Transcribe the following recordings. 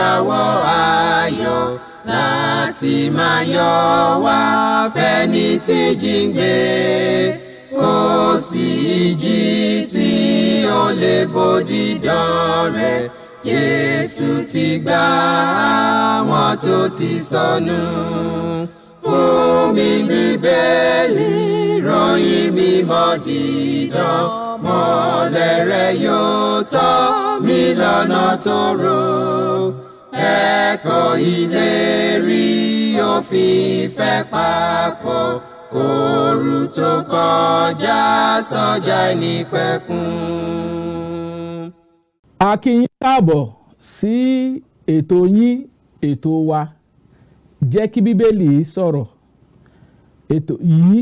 ìràwọ̀ ayọ̀ láti máa yọ wá fẹ́ni tí jí ń gbé. Kò sí ìjì tí ó lè bòdì dán rẹ̀. Jésù ti gbà àwọn tó ti sọnù. Fún mi Bíbélì, ròyìn mímọ́ dídán. Mọ́lẹ̀ rẹ̀ yóò tọ́ mi lọ́nà tòrò. Ẹ̀kọ́ ìlérí òfin ìfẹ́ papọ̀. Kóru tó kọjá sọ́jà ìnípẹ̀kun. A kí yín káàbọ̀ sí ètò yín, ètò wa jẹ́ kí Bíbélì sọ̀rọ̀. Ètò yìí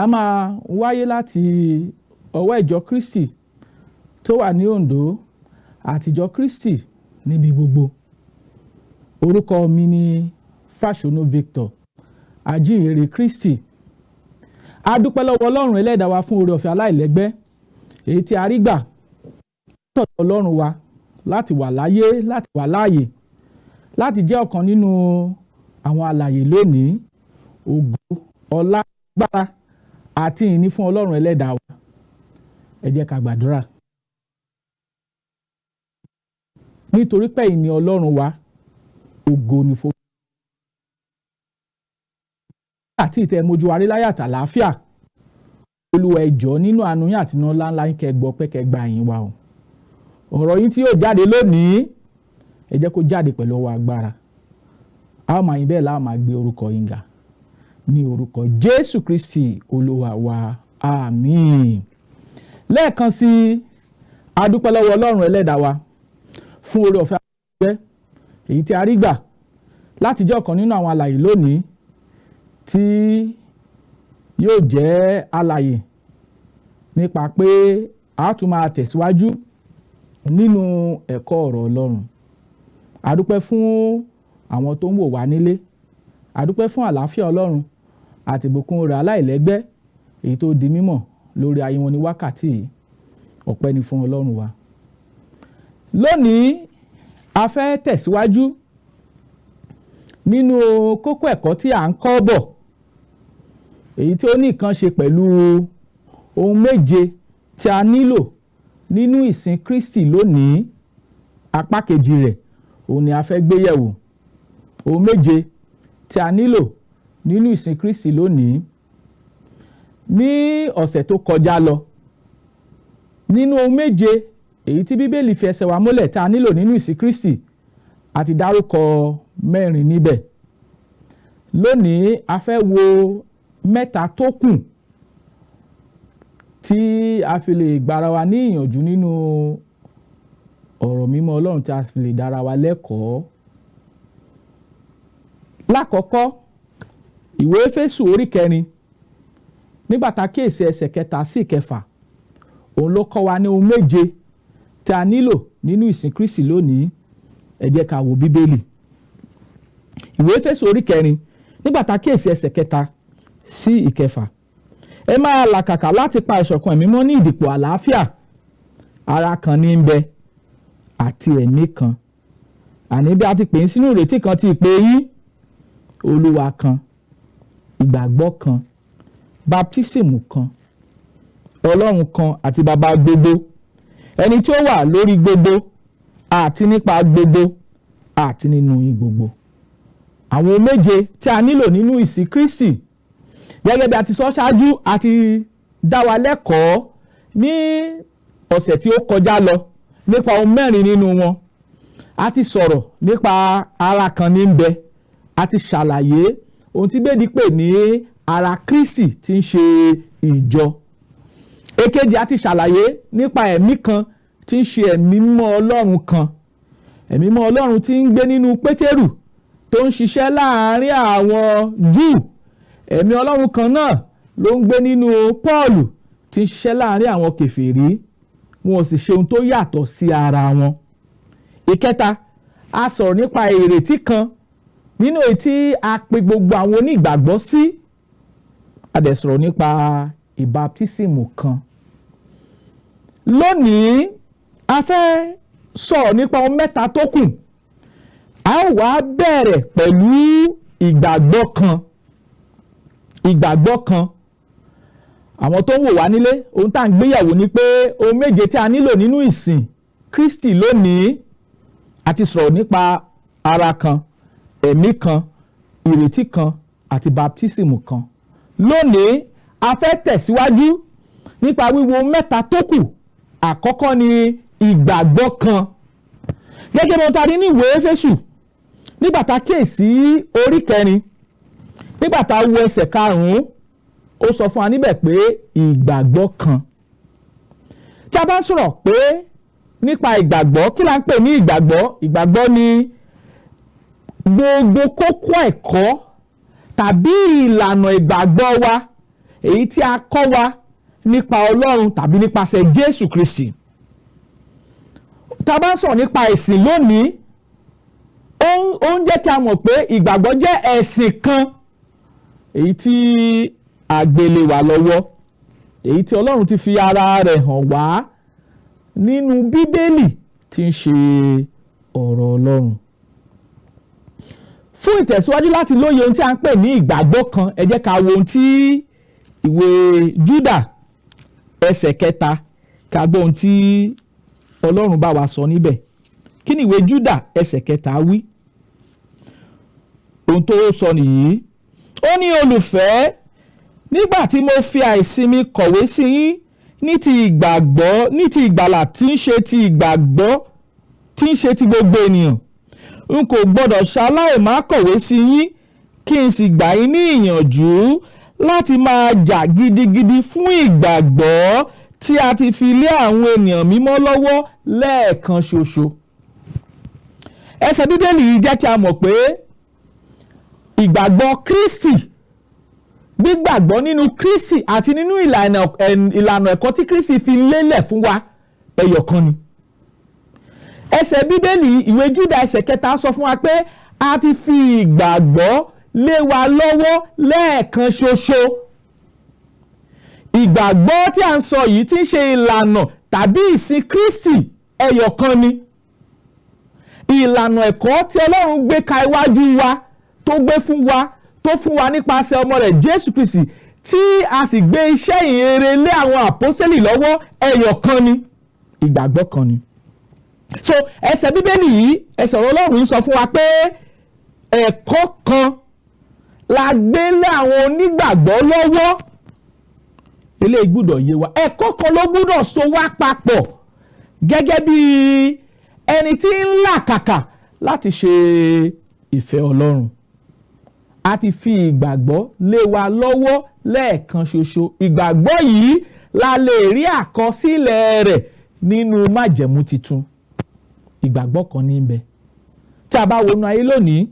a máa wáyé láti ọwọ́ ìjọ Krístì tó wà ní Oǹdó àti ìjọ Krístì níbi gbogbo. Orúkọ mi ni Fasonu Victor, ajíhìnrere Krístì. A dúpẹ́ lọ́wọ́ Ọlọ́run ẹlẹ́dàá wa fún oore ọ̀fẹ́ aláìlẹ́gbẹ́ èyí tí a rí gbà tọ̀dọ̀ Ọlọ́run wa láti wà láyé, láti wà láàyè, láti jẹ́ ọ̀kan nínú àwọn alààyè lónìí. Ògo, ọlá, agbára àti ìyìn fún Ọlọ́run ẹlẹ́dàá wa. Ẹ jẹ́ ká gbàdúrà. Nítorí pé ìyìn Ọlọ́run wa, ògo ni fún àti ìtẹ̀mójú aríláyà àtàlàáfíà. Olúwa ẹ jọ̀ọ́ nínú àánú yín àti iná ńláńlá yín kẹ́ gbọ́ pé kẹ́ gba ìyìn wa o. Ọ̀rọ̀ yín tí yóò jáde lónìí, ẹ jẹ́ kó jáde pẹ̀lú ọwọ́ agbára. A ó máa yìn bẹ́ẹ̀ láà máa gbé orúkọ yín ga. Ní orúkọ Jésù Kristi Olúwa wa, àmín. Lẹ́ẹ̀kan sí a dúpẹ́ lọ́wọ́ Ọlọ́run ẹlẹ́dàá wa fún oore ọ̀fẹ́ àgbẹ̀ èyí tí a rí gbà láti jẹ́ ọ̀kan nínú àwọn alààyè lónìí tí yóò jẹ́ alààyè nípa pé a tún máa tẹ̀síwájú nínú ẹ̀kọ́ ọ̀rọ̀ Ọlọ́run. A dúpẹ́ fún àwọn tó ń wò wá nílé. A dúpẹ́ fún àlàáfíà Ọlọ́run àti ìbùkún rẹ̀ aláìlẹ́gbẹ́ èyí tó di mímọ̀ lórí ayé wọn ní wákàtí yìí. Ọpẹ́ ni fún Ọlọ́run wa. Lónìí a fẹ́ tẹ̀síwájú nínú kókó ẹ̀kọ́ tí à ń kọ́ bọ̀, èyí tí ó ní nǹkan ṣe pẹ̀lú ohun méje tí a nílò nínú ìsìn Krístì lónìí. Apá kejì rẹ̀ òun ni a fẹ́ gbé yẹ̀wò. Ohun méje tí a nílò nínú ìsìn Krístì lónìí. Ní ọ̀sẹ̀ tó kọjá lọ, nínú ohun méje èyí tí Bíbélì fi ẹsẹ̀ wa múlẹ̀ tí a nílò nínú ìsìn Krístì, a ti dárúkọ mẹ́rin níbẹ̀. Lónìí a fẹ́ wo mẹ́ta tó kù tí a fi lè gbára wa ní ìyànjú nínú ọ̀rọ̀ mímọ́ Ọlọ́run, tí a fi lè dára wa lẹ́kọ̀ọ́. Lákọ̀ọ́kọ́, ìwé Éfésù orí 4 nígbà tá a kíyèsí ẹsẹ̀ 3 sí 6, òun ló kọ́ wa ní ohun méje tí a nílò nínú ìsìn Krístì lónìí. Ẹ jẹ́ ká wo Bíbélì. Ìwé Éfésù orí 4 nígbà tá a kíyèsí ẹsẹ̀ 3 sí 6. Ẹ máa làkàkà láti pa ìṣọ̀kan ẹ̀mí mọ́ ní ìdìpọ̀ àlàáfíà. Ara kan ní ń bẹ àti ẹ̀mí kan. Àní bí a ti pè é sínú ìrètí kan ti ìpè yín. Olúwa kan, ìgbàgbọ́ kan, baptísìmù kan, Ọlọ́run kan àti bàbá gbogbo, ẹni tí ó wà lórí gbogbo àti nípa gbogbo àti nínú yín gbogbo. Àwọn méje tí a nílò nínú ìsìn Krístì, gẹ́gẹ́ bí a ti sọ ṣáájú, a ti dá wa lẹ́kọ̀ọ́ ní ọ̀sẹ̀ tí ó kọjá lọ nípa ohun mẹ́rin nínú wọn. A ti sọ̀rọ̀ nípa ara kan ní ń bẹ. A ti ṣàlàyé ohun tí Bíbélì pè ní ara Krístì tí ń ṣe ìjọ. Èkejì, a ti ṣàlàyé nípa ẹ̀mí kan tí ń ṣe ẹ̀mí mímọ́ Ọlọ́run kan. Ẹ̀mí mímọ́ Ọlọ́run tí ń gbé nínú Pétérù tó ń ṣiṣẹ́ láàárín àwọn Júù. Ẹ̀mí Ọlọ́run kan náà ló ń gbé nínú Pọ́ọ̀lù tí ń ṣiṣẹ́ láàárín àwọn kèfèrí. Wọn ò sì ṣe ohun tó yàtọ̀ sí ara wọn. Ìkẹta, a sọ̀rọ̀ nípa ìrètí kan nínú èyí tí a pe gbogbo àwọn onígbàgbọ́ sí. A dẹ̀ sọ̀rọ̀ nípa ìbáptísìmù kan. Lónìí a fẹ́ sọ̀rọ̀ nípa ohun mẹ́ta tó kù a ó wá bẹ̀rẹ̀ pẹ̀lú ìgbàgbọ́ kan. Àwọn tó ń wò wá nílé, ohun tá à ń gbéyàwó ni pé ohun méje tí a nílò nínú ìsìn Kristi lónìí. A ti sọ̀rọ̀ nípa ara kan, ẹ̀mí kan, ìrètí kan àti baptismu kan. Lónìí a fẹ́ tẹ̀síwájú nípa wíwo mẹ́ta tó kù. Àkọ́kọ́ ni ìgbàgbọ́ kan. Gẹ́gẹ́ bí wọ́n ta rí ní ìwé Éfésù nígbà tá a kíyèsí orí 4, nígbà tá a wo ẹsẹ̀ 5, ó sọ fún wa níbẹ̀ pé ìgbàgbọ́ kan. Tí a bá ń sọ̀rọ̀ pé nípa ìgbàgbọ́, kí la ń pè ní ìgbàgbọ́? Ìgbàgbọ́ ni gbogbo kókó ẹ̀kọ́ tàbí ìlànà ìgbàgbọ́ wa èyí tí a kọ́ wa nípa Ọlọ́run tàbí nípasẹ̀ Jésù Kristi. Tá a bá ń sọ̀rọ̀ nípa ẹ̀sìn lónìí, ó ń jẹ́ kí a mọ̀ pé ìgbàgbọ́ jẹ́ ẹ̀sìn kan èyí tí a gbélé wa lọ́wọ́, èyí tí Ọlọ́run ti fi ara rẹ̀ hàn wá nínú Bíbélì tí ń ṣe ọ̀rọ̀ Ọlọ́run. Fún ìtẹ̀síwájú láti lóye ohun tí a ń pè ní ìgbàgbọ́ kan, ẹ jẹ́ ká wo ohun tí ìwé Júdà ẹsẹ̀ 3, ká gbọ́ ohun tí Ọlọ́run bá wa sọ níbẹ̀. Kí ni ìwé Júdà ẹsẹ̀ 3 wí? Ohun tó sọ nìyí. Ó ní, olùfẹ́, nígbà tí mo fi àìsinmi kọ̀wé sí yín ní ti ìgbàgbọ́, ní ti ìgbàlà tí ń ṣe ti ìgbàgbọ́ tí ń ṣe ti gbogbo ènìyàn, n kò gbọdọ̀ ṣaláì má kọ̀wé sí yín kí n sì gbà yín ní ìyànjú láti máa jà gidigidi fún ìgbàgbọ́ tí a ti fi lé àwọn ènìyàn mímọ́ lọ́wọ́ lẹ́ẹ̀kan ṣoṣo. Ẹsẹ̀ Bíbélì yìí jẹ́ kí a mọ̀ pé ìgbàgbọ́ Krístì, gbígbàgbọ́ nínú Krístì àti nínú ìlànà ẹ̀kọ́ tí Krístì fi lélẹ̀ fún wa ẹyọ kan ni. Ẹsẹ̀ Bíbélì ìwé Júdà ẹsẹ̀ 3 sọ fún wa pé a ti fi ìgbàgbọ́ lé wa lọ́wọ́ lẹ́ẹ̀kan ṣoṣo. Ìgbàgbọ́ tí a ń sọ yìí tí ń ṣe ìlànà tàbí ìsìn Krístì ẹyọ kan ni. Ìlànà ẹ̀kọ́ tí Ọlọ́run gbé ka iwájú wa, tó gbé fún wa, tó fún wa nípasẹ̀ ọmọ rẹ̀ Jésù Kristi, tí a sì gbé iṣẹ́ ìyìnrere lé àwọn àpọ́sítélì lọ́wọ́ ẹyọ kan ni. Ìgbàgbọ́ kan ni. So ẹsẹ̀ Bíbélì yìí, ẹsẹ̀ Ọlọ́run ń sọ fún wa pé ẹ̀kọ́ kan la gbé lé àwọn onígbàgbọ́ lọ́wọ́. Eléyìí gbọ́dọ̀ yé wa. Ẹ̀kọ́ kan ló gbọ́dọ̀ so wá papọ̀ gẹ́gẹ́ bí ẹni tí ń làkàkà láti ṣe ìfẹ́ Ọlọ́run. A ti fi ìgbàgbọ́ lé wa lọ́wọ́ lẹ́ẹ̀kan ṣoṣo. Ìgbàgbọ́ yìí la lè rí àkọsílẹ̀ rẹ̀ nínú májẹ̀mú titun. Ìgbàgbọ́ kan ní ibẹ̀. Tí a bá wọnú ayé lónìí,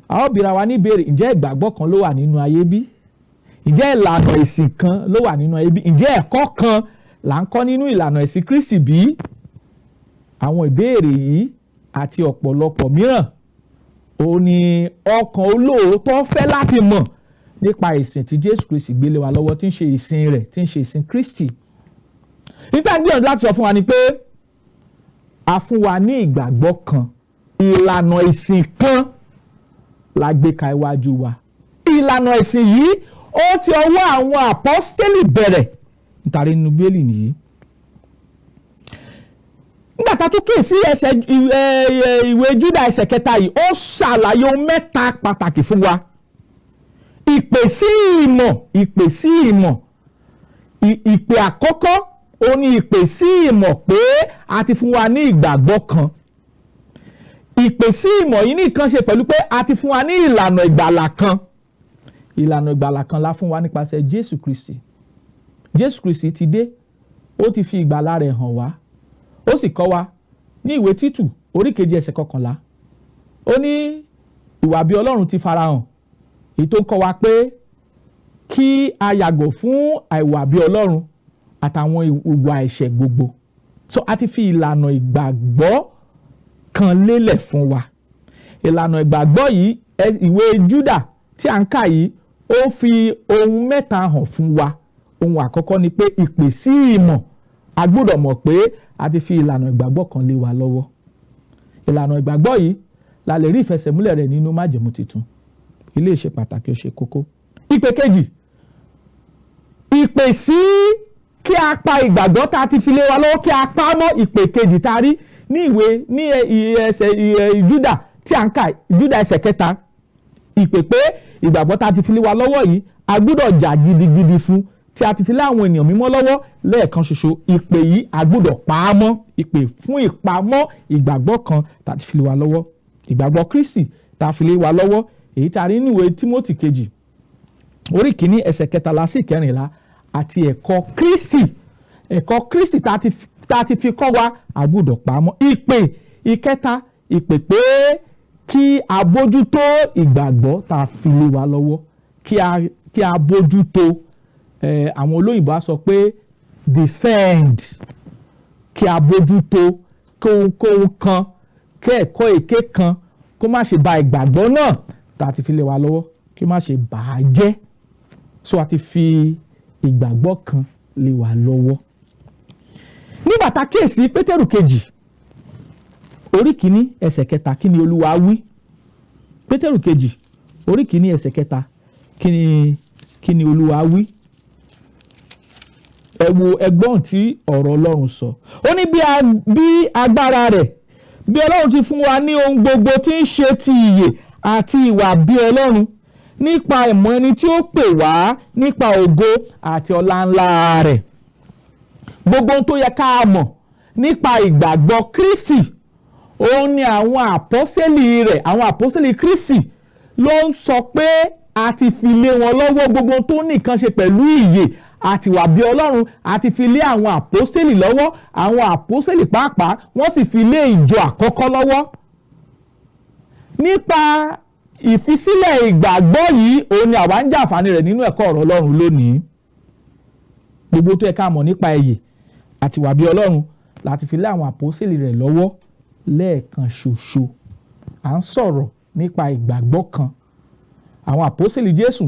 a ó bira wa ní ìbéèrè, ǹjẹ́ ìgbàgbọ́ kan ló wà nínú ayé bí? Ǹjẹ́ ìlànà ìsìn kan ló wà nínú ayé bí? Ǹjẹ́ ẹ̀kọ́ kan là ń kọ́ nínú ìlànà ìsìn Kristi bí? Àwọn ìbéèrè yìí àti ọ̀pọ̀lọpọ̀ mìíràn ó ní ọkàn olóòótọ́ fẹ́ láti mọ̀ nípa ìsìn tí Jésù Kristi gbélé wa lọ́wọ́, tí ń ṣe ìsìn rẹ̀, tí ń ṣe ìsìn Kristi. Nígbà gbìyànjú láti sọ fún wa ni pé a fún wa ní ìgbàgbọ́ kan, ìlànà ìsìn kan la gbé ka iwájú wa. Ìlànà ìsìn yìí ó ti ọwọ́ àwọn àpọ́stélì bẹ̀rẹ̀, nítorí nínú Bíbélì nìyí. Nígbà tá a tún kíyèsí ẹsẹ̀ ìwé Júdà ẹsẹ̀ 3 yìí, ó ṣàlàyé ohun mẹ́ta pàtàkì fún wa. Ìpè sí ìmọ̀, ìpè sí ìmọ̀. Ìpè àkọ́kọ́ ó ní ìpè sí ìmọ̀ pé a ti fún wa ní ìgbàgbọ́ kan. Ìpè sí ìmọ̀ yìí nìkan ṣe pẹ̀lú pé a ti fún wa ní ìlànà ìgbàlà kan. Ìlànà ìgbàlà kan la fún wa nípasẹ̀ Jésù Kristi. Jésù Kristi ti dé, ó ti fi ìgbàlà rẹ̀ hàn wá. Ó sì kọ́ wa ní ìwé Títù orí 2 ẹsẹ̀ 11. Ó ní ìwà bí Ọlọ́run ti farahàn, èyí tó ń kọ́ wa pé kí a yàgò fún àìwà bí Ọlọ́run àtàwọn ìwà ẹ̀ṣẹ̀ gbogbo. So a ti fi ìlànà ìgbàgbọ́ kan lélẹ̀ fún wa. Ìlànà ìgbàgbọ́ yìí, ìwé Júdà tí à ń kà yìí, ó fi ohun mẹ́ta hàn fún wa. Ohun àkọ́kọ́ ni pé ìpè sí ìmọ̀. A gbọ́dọ̀ mọ̀ pé a ti fi ìlànà ìgbàgbọ́ kan lé wa lọ́wọ́. Ìlànà ìgbàgbọ́ yìí la lè rí ìfẹsẹ̀múlẹ̀ rẹ̀ nínú májẹ̀mú titun. Ilé ṣe pàtàkì, ó ṣe kókó. Ìpè kejì, ìpè sí kí a pa ìgbàgbọ́ tá a ti fi lé wa lọ́wọ́, kí a pa mọ́. Ìpè kejì tá a rí ní ìwé ní ẹsẹ̀ Júdà tí à ń kà, Júdà ẹsẹ̀ 3. Ìpè pé ìgbàgbọ́ tá a ti fi lé wa lọ́wọ́ yìí a gbọ́dọ̀ jà gidigidi fún, tí a ti fi lé àwọn ènìyàn mímọ́ lọ́wọ́ lẹ́ẹ̀kan ṣoṣo. Ìpè yìí a gbọ́dọ̀ pa á mọ́. Ìpè fún ìpamọ́ ìgbàgbọ́ kan tá a ti fi lé wa lọ́wọ́. Ìgbàgbọ́ Krístì tá a fi lé wa lọ́wọ́, èyí tá a rí ní ìwé Tímótì kejì orí 1 ẹsẹ̀ 13 sí 14, àti ẹ̀kọ́ Krístì tá a ti fi kọ́ wa a gbọ́dọ̀ pa á mọ́. Ìpè ìkẹta, ìpè pé kí a bójútó ìgbàgbọ́ tá a fi lé wa lọ́wọ́, kí a bójútó, àwọn olóyìnbó á sọ pé defend, kí a bójútó kóhun kan, kí ẹ̀kọ́ èké kan kó má ṣe ba ìgbàgbọ́ náà tá a ti fi lé wa lọ́wọ́, kí má ṣe bà á jẹ́. So a ti fi ìgbàgbọ́ kan lé wa lọ́wọ́. Nígbà tá a kíyèsí Pétérù kejì orí 1 ẹsẹ̀ 3, kí ni Olúwa wí? Pétérù kejì orí 1 ẹsẹ̀ 3, kí ni Olúwa wí? Ẹ wo ẹgbọ́n tí ọ̀rọ̀ Ọlọ́run sọ. Ó ní bí agbára rẹ̀, bí Ọlọ́run ti fún wa ní ohun gbogbo tí ń ṣe ti ìyè àti ìwà bí Ọlọ́run, nípa ìmọ̀ ẹni tí ó pè wá nípa ògo àti ọlá ńlá rẹ̀. Gbogbo ohun tó yẹ ká mọ̀ nípa ìgbàgbọ́ Krístì, òun ni àwọn àpọ́sẹ́lì rẹ̀, àwọn àpọ́sẹ́lì Krístì ló ń sọ pé a ti fi lé wọn lọ́wọ́. Gbogbo ohun tó nìkan ṣe pẹ̀lú ìyè àti ìwà bí Ọlọ́run a ti fi lé àwọn àpọ́sẹ́lì lọ́wọ́. Àwọn àpọ́sẹ́lì pàápàá wọ́n sì fi lé ìjọ àkọ́kọ́ lọ́wọ́. Nípa ìfisílẹ̀ ìgbàgbọ́ yìí, òun ni àwa ń jàǹfààní rẹ̀ nínú ẹ̀kọ́ ọ̀rọ̀ Ọlọ́run lónìí. Gbogbo tó yẹ ká mọ̀ nípa ìyè àti ìwà bí Ọlọ́run láti fi lé àwọn àpọ́sẹ́lì rẹ̀ lọ́wọ́ lẹ́ẹ̀kan ṣoṣo. À ń sọ̀rọ̀ nípa ìgbàgbọ́ kan. Àwọn àpọ́sẹ́lì Jésù,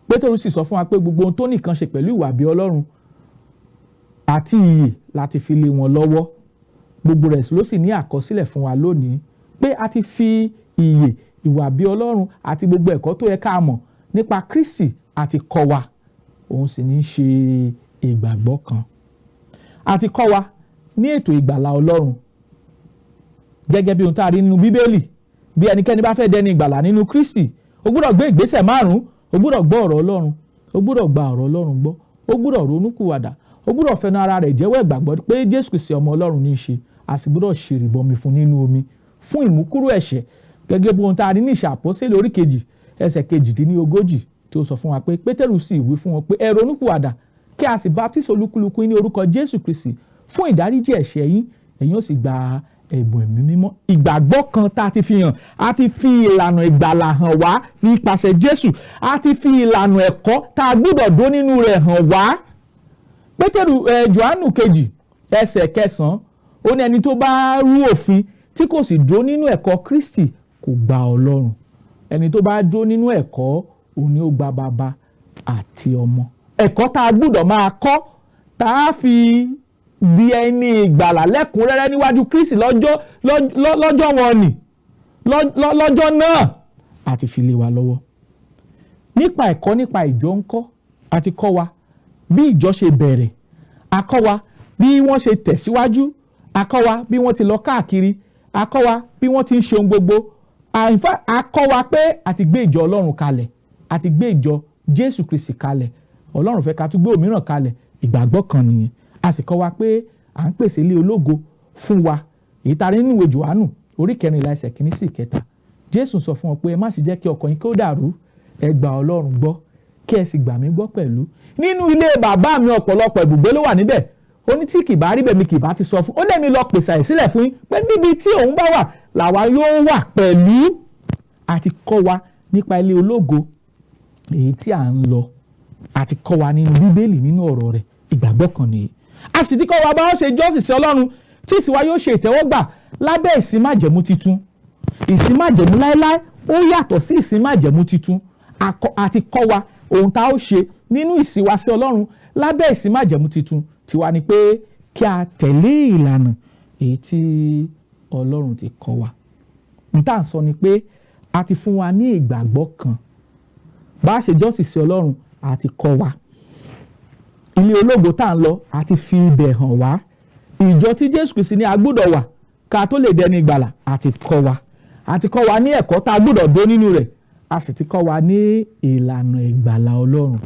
Pétérù sì sọ fún wa pé gbogbo ohun tó nìkan ṣe pẹ̀lú ìwà bí Ọlọ́run àti ìyè láti fi lé wọn lọ́wọ́. Gbogbo rẹ̀ ló sì ní àkọsílẹ̀ fún wa lónìí pé a ti fi ìyè, ìwà bí Ọlọ́run àti gbogbo ẹ̀kọ́ tó yẹ ká mọ̀ nípa Krístì àti kọ́ wa. Òun sì ní ṣe ìgbàgbọ́ kan. Àti kọ́ wa ní ètò ìgbàlà Ọlọ́run gẹ́gẹ́ bí ohun tá a rí nínú Bíbélì. Bí ẹnikẹ́ni bá fẹ́ dẹni ìgbàlà nínú Krístì, ó gbọ́dọ̀ gbé ìgbésẹ̀ 5. Ó gbọ́dọ̀ gbọ́ ọ̀rọ̀ Ọlọ́run, ó gbọ́dọ̀ gba ọ̀rọ̀ Ọlọ́run gbọ́, ó gbọ́dọ̀ ronúkúwàdà, ó gbọ́dọ̀ fẹnu ara rẹ̀ jẹ́wọ́ ìgbàgbọ́ pé Jésù Kristi ọmọ Ọlọ́run ní í ṣe, a sì gbọ́dọ̀ ṣe ìrìbọmi fún nínú omi fún ìmúkúrò ẹ̀ṣẹ̀ gẹ́gẹ́ bí ohun tá a rí ní Ìṣe Àpọ́sítélì orí 2 ẹsẹ̀ 42 tí ó sọ fún wa pé Pétérù sì wí fún wọn pé ẹ ronúkúwàdà kí a sì baptisi olúkúlùkù ní orúkọ Jésù Kristi fún ìdáríjì ẹ̀ṣẹ̀ yín, ẹ̀yin ó sì gba ẹ̀bùn ẹ̀mí mímọ́. Ìgbàgbọ́ kan tá a ti fi hàn, a ti fi ìlànà ìgbàlà hàn wá nípasẹ̀ Jésù, a ti fi ìlànà ẹ̀kọ́ tá a gbọ́dọ̀ dó nínú rẹ̀ hàn wá. Jòhánù kejì ẹsẹ̀ 9, ó ní ẹni tó bá rú òfin tí kò sì dó nínú ẹ̀kọ́ Krístì kò gba Ọlọ́run. Ẹni tó bá dó nínú ẹ̀kọ́, òun ni ó gba bàbá àti ọmọ. Ẹ̀kọ́ tá a gbọ́dọ̀ máa kọ́ tá a fi di ẹni ìgbàlà lẹ́kùnrẹ́rẹ́ níwájú Kristi lọ́jọ́ wọn ni lọ́jọ́ náà àti fi lé wa lọ́wọ́. Nípa ẹ̀kọ́ nípa ìjọ ńkọ́, a ti kọ́ wa bí ìjọ ṣe bẹ̀rẹ̀, a kọ́ wa bí wọ́n ṣe tẹ̀síwájú, a kọ́ wa bí wọ́n ti lọ káàkiri, a kọ́ wa bí wọ́n ti ń ṣe ohun gbogbo. A kọ́ wa pé a ti gbé ìjọ Ọlọ́run kalẹ̀, a ti gbé ìjọ Jésù Kristi kalẹ̀. Ọlọ́run fẹ́ ká tún gbé òmíràn kalẹ̀. Ìgbàgbọ́ kan nìyẹn. A sì kọ́ wa pé à ń pèsè ilé ológo fún wa. Èyí tá a rí nínú ìwé Jòhánù orí 14 ẹsẹ̀ 1 sí 3. Jésù sọ fún wọn pé ẹ má ṣe jẹ́ kí ọkàn yín kó dàrú, ẹ gba Ọlọ́run gbọ́ kí ẹ sì gbà mí gbọ́ pẹ̀lú. Nínú ilé bàbá mi ọ̀pọ̀lọpọ̀ ibùgbé ló wà níbẹ̀. Ó ní tí kì bá rí bẹ́ẹ̀ mi kì bá ti sọ fún. Ó lẹ́mi lọ pèsè àyè sílẹ̀ fún yín pé níbi tí òun bá wà làwa yóò wà pẹ̀lú. Àti kọ́ wa nípa ilé ológo èyí tí à ń lọ. Àti kọ́ wa nínú Bíbélì nínú ọ̀rọ̀ rẹ̀. Ìgbàgbọ́ kan nìyí. A sì ti kọ́ wa bá wọ́n ṣe jọ́sìn sí Ọlọ́run tí ìsìn wa yóò ṣe ìtẹ́wọ́gbà lábẹ́ ìsìn májẹ̀mú titun. Ìsìn májẹ̀mú láéláé ó yàtọ̀ sí ìsìn májẹ̀mú titun. Àti kọ́ wa ohun tá ó ṣe nínú ìsìn wa sí Ọlọ́run lábẹ́ ìsìn májẹ̀mú titun tiwa ni pé kí a tẹ̀lé ìlànà èyí tí Ọlọ́run ti kọ́ wa. n tá à ń sọ ni pé a ti fún wa ní ìgbàgbọ́ kan bá a ṣe jọ́sìn sí Ọlọ́run a ti kọ́ wa ilé ológo tá à ń lọ a ti fi ibẹ̀ hàn wá ìjọ tí Jésù Kristi ní a gbọ́dọ̀ wà ká tó lè dẹni ìgbàlà a ti kọ́ wa ní ẹ̀kọ́ tá a gbọ́dọ̀ dó nínú rẹ̀ a sì ti kọ́ wa ní ìlànà ìgbàlà Ọlọ́run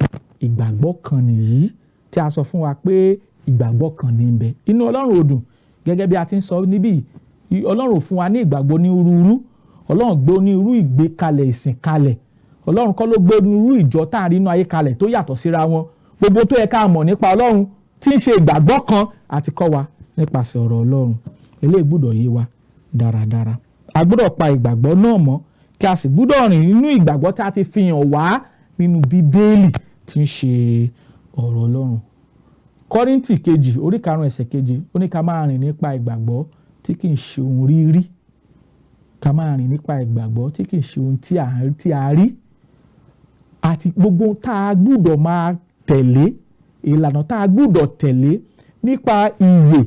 ìgbàgbọ́ kan nìyí tí a sọ fún wa pé ìgbàgbọ́ kan ní ń bẹ inú Ọlọ́run ò dùn gẹ́gẹ́ bí a ti ń sọ níbí Ọlọ́run fún wa ní ìgbàgbọ́ ní rúurú Ọlọ́run gbé ní irú ìgbékalẹ̀ ìsìn kalẹ̀ Ọlọ́run kọ́ ló gbé ní irú ìjọ tá a rí inú ayé kalẹ̀ tó yàtọ̀ síra wọn gbogbo tó yẹ ká mọ̀ nípa Ọlọ́run tí ń ṣe ìgbàgbọ́ kan àti kọ́ wa nípasẹ̀ ọ̀rọ̀ Ọlọ́run eléyìí gbọ́dọ̀ yé wa dáradára a gbọ́dọ̀ pa ìgbàgbọ́ náà mọ́ kí a sì gbọ́dọ̀ rìn nínú ìgbàgbọ́ tí a ti fi hàn wá nínú Bíbélì tí ń ṣe ọ̀rọ̀ Ọlọ́run Kọ́ríńtì kejì orí 5 ẹsẹ̀ 2 ó ní ká máa rìn nípa ìgbàgbọ́ tí kì í ṣe ohun rírí ká máa rìn nípa ìgbàgbọ́ tí kì í ṣe ohun tí a rí àti gbogbo tá a gbọ́dọ̀ máa tẹ̀lé ìlànà tá a gbọ́dọ̀ tẹ̀lé nípa ìyè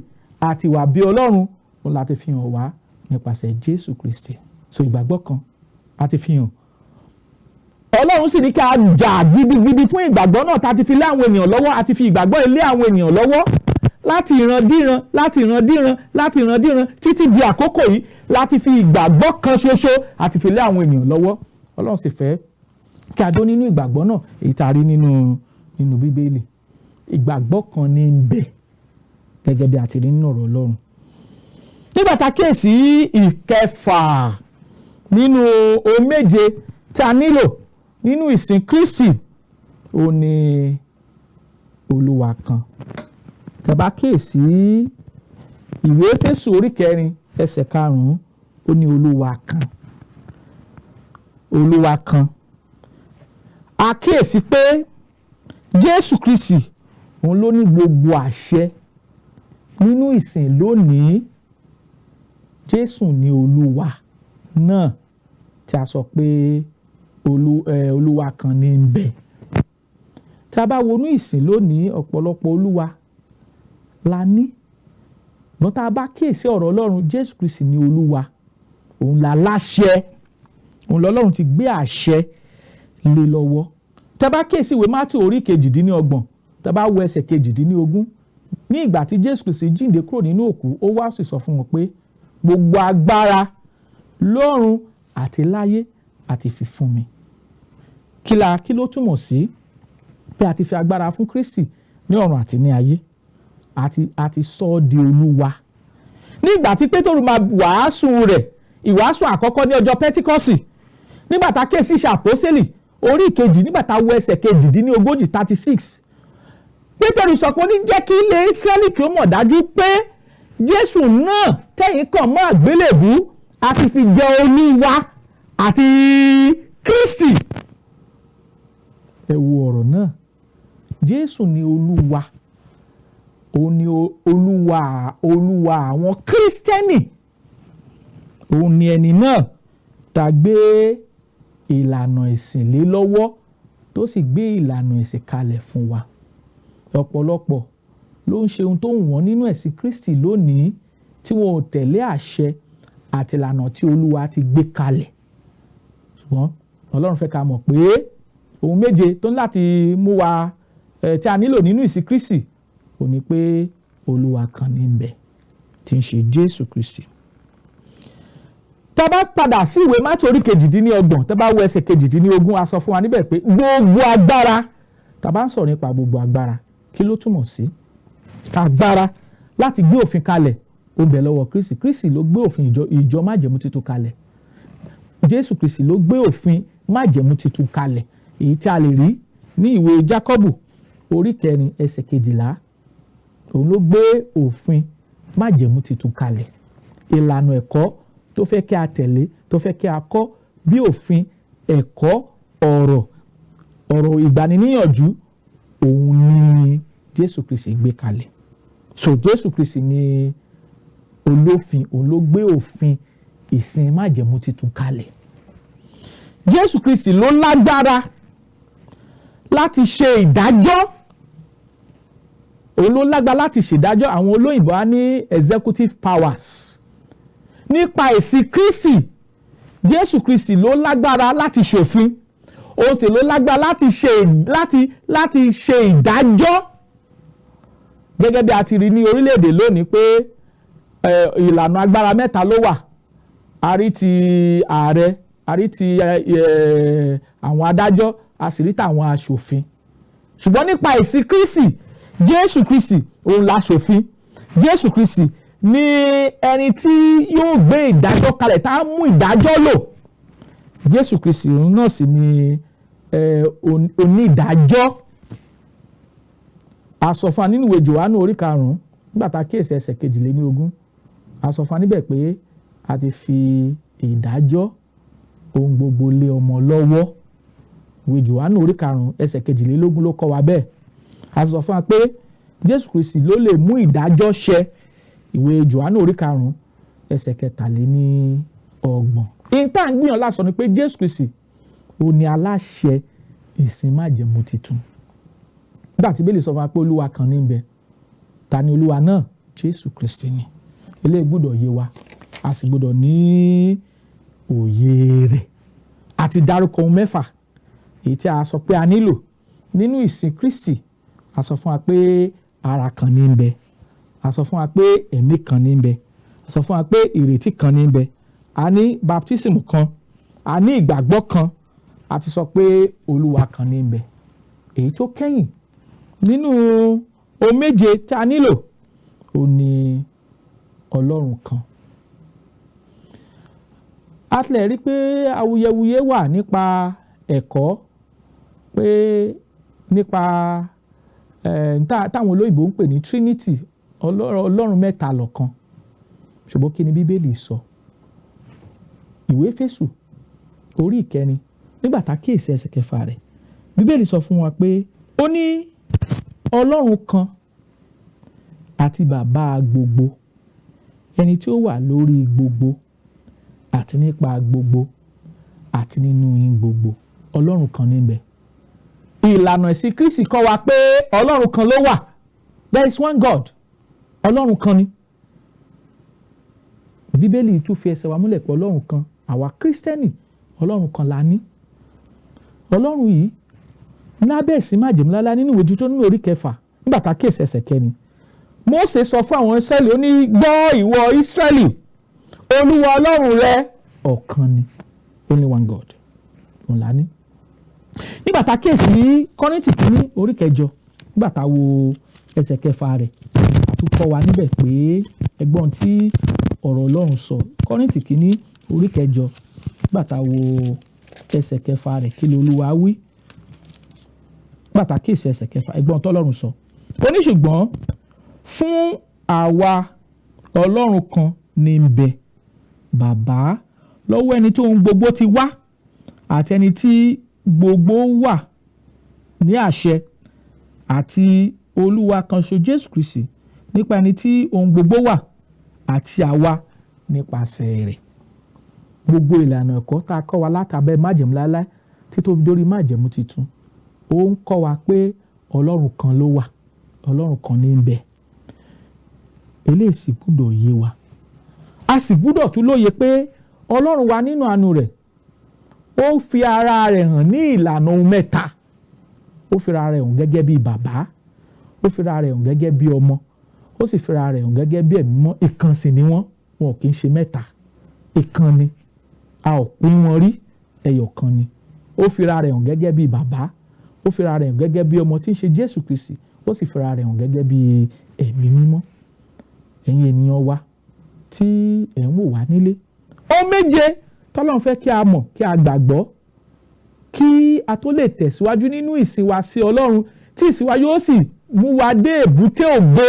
àti ìwà bí Ọlọ́run òun láti fi hàn wá nípasẹ̀ Jésù Kristi so ìgbàgbọ́ kan a ti fi hàn Ọlọ́run sì ní ká jà gidigidi fún ìgbàgbọ́ náà tá a ti fi lé àwọn ènìyàn lọ́wọ́ àti fi ìgbàgbọ́ ilé àwọn ènìyàn lọ́wọ́ láti ìrandíran títí di àkókò yìí láti fi ìgbàgbọ́ kan ṣoṣo àti fi lé àwọn ènìyàn lọ́wọ́ Ọlọ́run sì fẹ́ kí a dó nínú ìgbàgbọ́ náà èyí tá a rí nínú Bíbélì ìgbàgbọ́ kan ní ń bẹ gẹ́gẹ́ bí a ti rí nínú ọ̀rọ̀ Ọlọ́run nígbà tá a kíyèsí ìkẹfà nínú ohun méje tí a nílò nínú ìsìn Krístì ó ní Olúwa kan tá bá kíyèsí ìwé Éfésù orí 4 ẹsẹ̀ 5 ó ní Olúwa kan a kíyèsí pé Jésù Kristi òun ló ní gbogbo àṣẹ nínú ìsìn lónìí Jésù ní Olúwa náà tí a sọ pé Olúwa kan ní ń bẹ tá a bá wọnú ìsìn lónìí ọ̀pọ̀lọpọ̀ olúwa la ní bọ́n tá a bá kíyèsí ọ̀rọ̀ Ọlọ́run Jésù Kristi ní Olúwa òun la láṣẹ òun lọ́lọ́run ti gbé àṣẹ lé lọ́wọ́ tá a bá kíyèsí ìwé Mátíù orí 28 tá a bá wo ẹsẹ̀ 18 ní ìgbà tí Jésù Kristi jíǹde kúrò nínú òkú ó wá sì sọ fún wọn pé gbogbo agbára lọ́run àti láyé àti fi fún mi kí ló túmọ̀ sí pé a ti fi agbára fún Kristi ní ọ̀run àti ní ayé àti sọ ọ́ di Olúwa nígbà tí Pétérù máa wàásù rẹ̀ ìwàásù àkọ́kọ́ ní ọjọ́ Pẹ́tíkọ́sì nígbà tá a kíyèsí iṣẹ́ àpọ́sítélì orí 2 nígbà tá a wo ẹsẹ̀ 38 36 Pétérù sọ pé ó ní jẹ́ kí ilé Ísírẹ́lì kí ó mọ̀ dájú pé Jésù náà tẹ̀yìn kàn mọ́ àgbélébú àti fi jẹ Olúwa àti Kristi ẹ wo ọ̀rọ̀ náà Jésù ni Olúwa òun ni Olúwa àwọn Kírísítẹ́nì òun ni ẹni náà tá a gbé ìlànà ìsìn lé lọ́wọ́ tó sì gbé ìlànà ìsìn kalẹ̀ fún wa ọ̀pọ̀lọpọ̀ ló ń ṣe ohun tó wù wọ́n nínú ẹ̀sìn Kristi lónìí tí wọn ò tẹ̀lé àṣẹ àti ìlànà tí Olúwa ti gbé kalẹ̀ ṣùgbọ́n Ọlọ́run fẹ́ ká mọ̀ pé ohun méje tó ní láti mú wa tí a nílò nínú ìsìn Kristi ò ní pé Olúwa kan ní ń bẹ tí ń ṣe Jésù Kristi. tá a bá padà sí ìwé Mátíù orí 28 tá a bá wo ẹsẹ̀ 18 a sọ fún wa níbẹ̀ pé gbogbo agbára tá a bá ń sọ̀rọ̀ nípa gbogbo agbára kí ló túmọ̀ sí agbára láti gbé òfin kalẹ̀ ó bẹ lọ́wọ́ Kristi Kristi ló gbé òfin ìjọ májẹ̀mú titun kalẹ̀ Jésù Kristi ló gbé òfin májẹ̀mú titun kalẹ̀ èyí tí a lè rí ní ìwé Jákọ́bù orí 4 ẹsẹ̀ 12 òun ló gbé òfin májẹ̀mú titun kalẹ̀ ìlànà ẹ̀kọ́ tó fẹ́ kí a tẹ̀lé tó fẹ́ kí a kọ́ bí òfin ẹ̀kọ́ ọ̀rọ̀ ìgbaniníyànjú òun ni Jésù Kristi gbé kalẹ̀ so Jésù Kristi ni olófin òun ló gbé òfin ìsìn májẹ̀mú titun kalẹ̀ Jésù Kristi ló lágbára láti ṣe ìdájọ́ òun ló lágbára láti ṣèdájọ́ àwọn olóyìnbó á ní executive powers nípa ìsìn Kristi Jésù Kristi ló lágbára láti ṣòfin, òun sì ló lágbára láti ṣe ìdájọ́. Gẹ́gẹ́ bí a ti rí ní orílẹ̀-èdè lónìí pé ìlànà agbára mẹ́ta ló wà. A rí ti ààrẹ, a rí ti àwọn adájọ́, a sì rí tàwọn aṣòfin. Ṣùgbọ́n nípa ìsìn Kristi, Jésù Kristi òun láṣòfin. Jésù Kristi ni ẹni tí yóò gbé ìdájọ́ kalẹ̀, tá a mú ìdájọ́ lò. Jésù Kristi òun náà sì ni onídàájọ́. A sọ fún wa nínú ìwé Jòhánù orí 5 nígbà tá a kíyèsí ẹsẹ̀ 22, a sọ fún wa níbẹ̀ pé a ti fi ìdájọ́ ohun gbogbo lé ọmọ lọ́wọ́. Ìwé Jòhánù orí 5 ẹsẹ̀ 22 ló kọ́ wa bẹ́ẹ̀. A sọ fún wa pé Jésù Kristi ló lè mú ìdájọ́ ṣẹ. Ìwé Jòhánù orí 5 ẹsẹ̀ 23. Ìta ń gbìyànjú láti sọ ni pé Jésù Kristi ó ní aláṣẹ ìsìn májẹ̀mú titun. Nígbà tí Bíbélì sọ fún wa pé Olúwa kan ní ń bẹ, ta ni Olúwa náà? Jésù Kristi ni. Eléyìí gbọ́dọ̀ yé wa, a sì gbọ́dọ̀ ní òye rẹ̀. A ti dárúkọ ohun 6 èyí tí a sọ pé a nílò nínú ìsìn Kristi. A sọ fún wa pé ara kan ní ń bẹ, a sọ fún wa pé ẹ̀mí kan ní ń bẹ, a sọ fún wa pé ìrètí kan ní ń bẹ, a ní baptism kan, a ní ìgbàgbọ́ kan, a ti sọ pé Olúwa kan ní ń bẹ. Èyí tó kẹ́yìn nínú ohun méje tí a nílò ó ní Ọlọ́run kan. A tilẹ̀ rí pé awuyewuye wà nípa ẹ̀kọ́ pé nípa táwọn olóyìnbó ń pè ní Trinity, Ọlọ́run mẹ́ta lọ́kan. Ṣùgbọ́n kí ni Bíbélì sọ? Ìwé Éfésù orí 4 nígbà tá a kíyèsí ẹsẹ̀ 6 rẹ̀, Bíbélì sọ fún wa pé ó ní Ọlọ́run kan àti bàbá gbogbo, ẹni tí ó wà lórí gbogbo àti nípa gbogbo àti nínú yín gbogbo. Ọlọ́run kan níbẹ̀. Ìlànà ìsìn Kristi kọ́ wa pé Ọlọ́run kan ló wà. There is one God. Ọlọ́run kan ni. Bíbélì tún fi ẹsẹ̀ wa múlẹ̀ pé Ọlọ́run kan. Àwa Kírísítẹ́nì Ọlọ́run kan la ní. Ọlọ́run yìí lábẹ́ ìsìn májẹ̀mú láéláé nínú ìwé Deuteronomy orí 6 nígbà tá a kíyèsí ẹsẹ̀ 4. Mósè sọ fún àwọn Ísírẹ́lì, ó ní, gbọ́ ìwọ Ísírẹ́lì, Olúwa Ọlọ́run rẹ ọ̀kan ni. Only one God. Òun la ní. Nígbà tá a kíyèsí Kọ́ríńtì kìíní orí 9 nígbà tá a wo ẹsẹ̀ 6 rẹ̀, a tún kọ́ wa níbẹ̀ pé ẹgbọ́n tí ọ̀rọ̀ Ọlọ́run sọ. Kọ́ríńtì kìíní orí 9 nígbà tá a wo ẹsẹ̀ 6 rẹ̀, kí ni Olúwa wí? Nígbà tá a kíyèsí ẹsẹ̀ 6, ẹgbọ́n tó Ọlọ́run sọ. Ó ní ṣùgbọ́n fún àwa Ọlọ́run kan ní ń bẹ, bàbá lọ́wọ́ ẹni tó ohun gbogbo ti wá àti ẹni tí gbogbo wà ní àṣẹ, àti Olúwa kan ṣoṣo Jésù Kristi, nípa ẹni tí ohun gbogbo wà àti àwa nípasẹ̀ rẹ̀. Gbogbo ìlànà ẹ̀kọ́ tá a kọ́ wa látàbẹ́ májẹ̀mú láéláé tí tó fi dórí májẹ̀mú titun, ó ń kọ́ wa pé Ọlọ́run kan ló wà, Ọlọ́run kan ní ń bẹ. Eléyìí sì gbọ́dọ̀ yé wa. A sì gbọ́dọ̀ tún lóye pé Ọlọ́run wa nínú àánú rẹ̀ ó fi ara rẹ̀ hàn ní ìlànà ohun mẹ́ta. Ó fi ara rẹ̀ hàn gẹ́gẹ́ bí bàbá, ó fi ara rẹ̀ hàn gẹ́gẹ́ bí ọmọ, ó sì fi ara rẹ̀ hàn gẹ́gẹ́ bí ẹ̀mí mímọ́. Ìkan sì ni wọ́n, wọn kì í ṣe mẹ́ta. Ìkan ni, a ò pín wọn rí, ẹyọ kan ni. Ó fi ara rẹ̀ hàn gẹ́gẹ́ bí bàbá, ó fi ara rẹ̀ hàn gẹ́gẹ́ bí ọmọ tí ń ṣe Jésù Kristi, ó sì fi ara rẹ̀ hàn gẹ́gẹ́ bí ẹ̀mí mímọ́. Ẹ̀yin ènìyàn wa tí ẹ̀ ń wò wá nílé, ohun méje tọ́lọ́run fẹ́ kí a mọ̀, kí a gbàgbọ́, kí a tó lè tẹ̀síwájú nínú ìsìn wa sí Ọlọ́run, tí ìsìn wa yóò sì mú wa dé èbúté ògo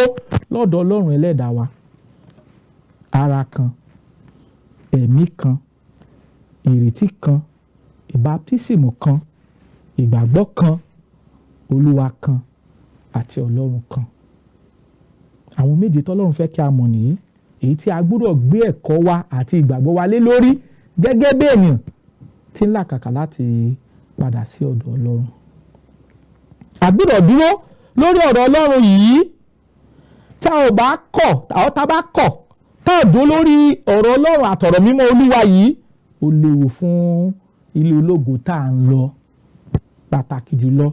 lọ́dọ̀ Ọlọ́run ẹlẹ́dàá wa. Ara kan, ẹ̀mí kan, ìrètí kan, ìbáptísìmù kan, ìgbàgbọ́ kan, Olúwa kan àti Ọlọ́run kan. Àwọn méje tọ́lọ́run fẹ́ kí a mọ̀ nìyí, èyí tí a gbọ́dọ̀ gbé ẹ̀kọ́ wa àti ìgbàgbọ́ wa lé lórí gẹ́gẹ́ bí ènìyàn tí ń làkàkà láti padà sí ọ̀dọ̀ Ọlọ́run. A gbọ́dọ̀ dúró lórí ọ̀rọ̀ Ọlọ́run yìí. Tá ò bá kọ̀, tá ò bá kọ̀, tá ò dúró lórí ọ̀rọ̀ Ọlọ́run àtọ̀rọ̀ mímọ́ Olúwa yìí, ó léwu fún ilé ológo tá à ń lọ. Pàtàkì jùlọ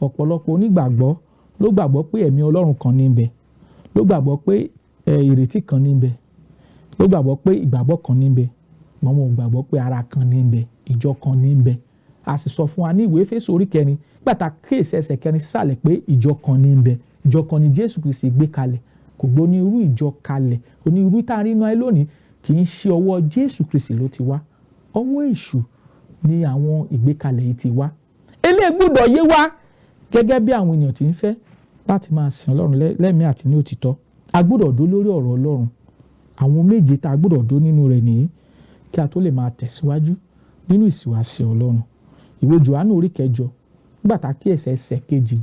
ọ̀pọ̀lọpọ̀ onígbàgbọ́ ló gbàgbọ́ pé ẹ̀mí Ọlọ́run kan ní ńbẹ̀, ló gbàgbọ́ pé ìrètí kan ní ńbẹ̀, ló gbàgbọ́ pé ìgbàgbọ́ kan ní ńbẹ̀, wọn ò gbàgbọ́ pé ara kan ní ńbẹ̀, ìjọ kan ní ńbẹ̀. A sì sọ fún wa ní ìwé Éfésù orí 4 kíyèsí ẹsẹ̀ 4 sísàlẹ̀ pé ìjọ kan ní ńbẹ̀, ìjọ kan ni Jésù Kristi gbé kalẹ̀. Kò gbé onírú ìjọ kalẹ̀, onírú tá a rí inú ayé lónìí kì í ṣe ọwọ́ Jésù Kristi ló ti wá, ọwọ́ èṣù ni àwọn ìgbékalẹ̀ yìí ti wá. Eléyìí gbọ́dọ̀ yé wa gẹ́gẹ́ bí àwọn ènìyàn ti ń fẹ́ láti máa sìn Ọlọ́run lẹ́mìí àti ní òtítọ́. A gbọ́dọ̀ dó lórí ọ̀rọ̀ Ọlọ́run. Àwọn méje tá a gbọ́dọ̀ dó nínú rẹ̀ nìyí kí a tó lè máa tẹ̀síwájú nínú ìsìwàsí Ọlọ́run. Ìwé Jòhánù orí 8 nígbà tá a kí ẹsẹ̀ 2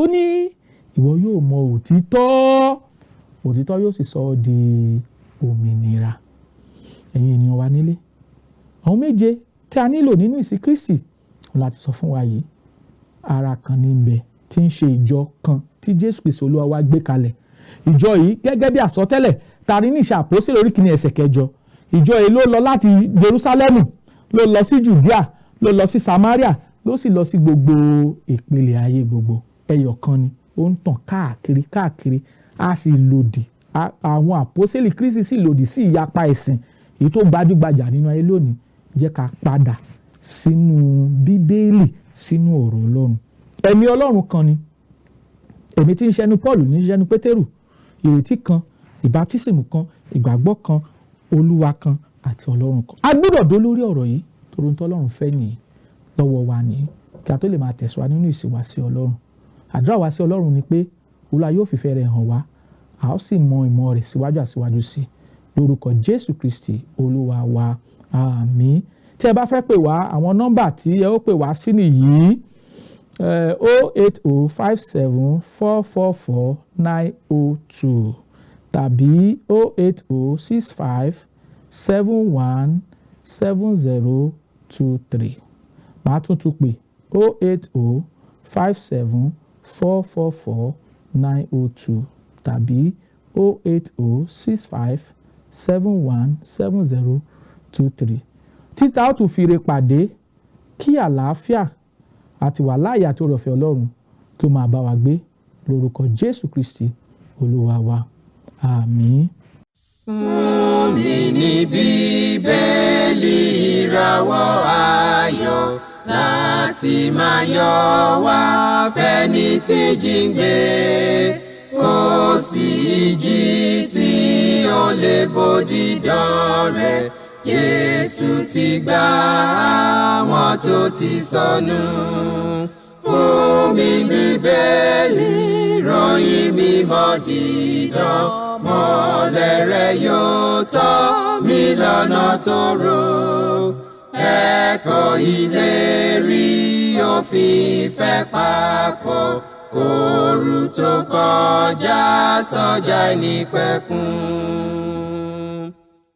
ó ní ìwọ yóò mọ òtítọ́, òtítọ́ yóò sì sọ ọ́ di òmìnira. Ẹ̀yin ènìyàn wa nílé, àwọn méje tí a nílò nínú ìsìn Krístì láti sọ fún wa yìí, ara kan ní ńbẹ̀ tí ń ṣe ìjọ kan tí Jésù Kristi Olúwa wa gbé kalẹ̀. Ìjọ yìí gẹ́gẹ́ bí àsọtẹ́lẹ̀ tàrí ní ìṣe àpọ́sítélì orí 1 ẹsẹ̀ 8, ìjọ yìí ló lọ láti Jerúsálẹ́mù, ló lọ sí Jùdíà, ló lọ sí Samaria, ló sì lọ sí gbogbo ìpele ayé gbogbo. Ẹyọ kan ni ó ń tàn káàkiri, a sì lòdì, àwọn àpọ́sítélì Kristi sì lòdì sí ìyapa ẹ̀sìn èyí tó gbajúgbajà nínú ayé lónìí. Jẹ́ ká padà sínú Bíbélì, sínú ọ̀rọ̀ Ọlọ́run. Ẹ̀mí Ọlọ́run kan ni, ẹ̀mí tí ń ṣẹ́nu Pọ́ọ̀lù ní ṣẹ́nu Pétérù, ìrètí kan, ìbátísìmù kan, ìgbàgbọ́ kan, Olúwa kan àti Ọlọ́run kan. A gbọ́dọ̀ dó lórí ọ̀rọ̀ yìí torí ohun tí Ọlọ́run fẹ́ nìyí lọ́wọ́ wa nìyí kí a tó lè máa tẹ̀síwá nínú ìsìnwàsí Ọlọ́run. Àdúrà wa sí Ọlọ́run ni pé Olúwa yóò fìfẹ́ rẹ̀ hàn wá, a ó sì mọ ìmọ̀ rẹ̀ síwájú sí lórúkọ Jésù Kristi Olúwa wa. Àmín. Tí ẹ bá fẹ́ pè wá, àwọn nọ́mbà tí ẹ ó pè wá sí nìyí 08057444902 tàbí 08065717023. Màá tún pè 08057444902 tàbí 08065717023. Títà ó tún fi ire pàdé, kí àlàáfíà àti wàláàyè àti oore ọ̀fẹ́ Ọlọ́run kí ó máa bá wa gbé lórúkọ Jésù Kristi Olúwa wa. Àmín. Fún mi ní Bíbélì ìràwọ̀ ayọ̀ láti máa yọ̀ wá fẹ́ni tí jíǹgbé, kò sí ìjì tí ó lè bòdì dán rẹ̀. Jésù ti gbà àwọn tó ti sọnù. Fún mi Bíbélì ìròyìn mímọ́ dídán, mọ́lẹ̀ rẹ̀ yóò tọ́ mi lọ́nà tóóró. Ẹ̀kọ́ ìlérí òfin ìfẹ́ papọ̀, kóru tó kọjá sọ́jà ìnípẹ̀kun.